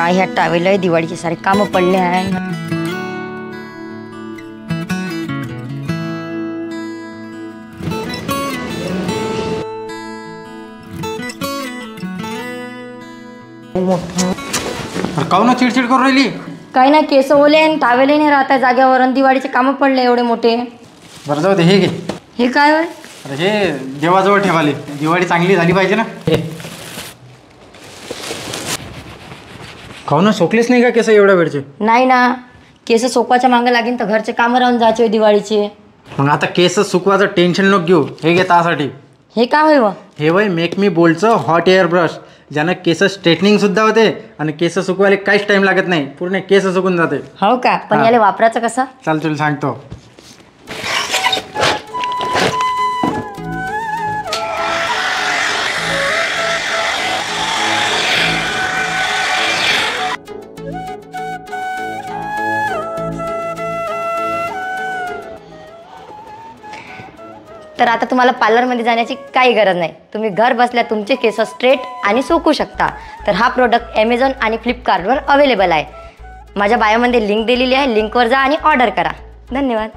काय ह्या टावेल आहे, दिवाळीचे सारे कामं पडले आहे. काहून चिडचिड करून राहिली? काही नाही, केस ओले आणि टावेल नाही राहत आहे जाग्यावर आणि दिवाळीचे कामं पडले एवढे मोठे. बरं जाऊ दे, हे घे. हे काय होय? अरे हे देवाजवळ ठेवाले, दिवाळी चांगली झाली पाहिजे ना. काहून सोकलेच नाही का केस एवढ्या वेळचे? नाही ना, केस सोकवाच्या मागं लागेल तर घरचे कामं राहून जायचे दिवाळीचे. मग आता केस सुकवायचं टेन्शन नको घेऊ, हे घे त्यासाठी. हे काय होय व? हे वय मेक मी बोलचं हॉट एअर ब्रश, ज्यानं केस स्ट्रेटनिंग सुद्धा होते आणि केस सुकवायला काहीच टाइम लागत नाही, पूर्ण केस सुकून जाते. हो का? पण याला वापरायचं कसं? चाल तुला सांगतो. तर आता तुम्हाला पार्लरमध्ये जाण्याची काही गरज नाही, तुम्ही घर बसल्या तुमचे केस स्ट्रेट आणि सुकू शकता. तर हा प्रोडक्ट ॲमेझॉन आणि फ्लिपकार्टवर अवेलेबल आहे. माझ्या बायोमध्ये लिंक दिलेली आहे, लिंकवर जा आणि ऑर्डर करा. धन्यवाद.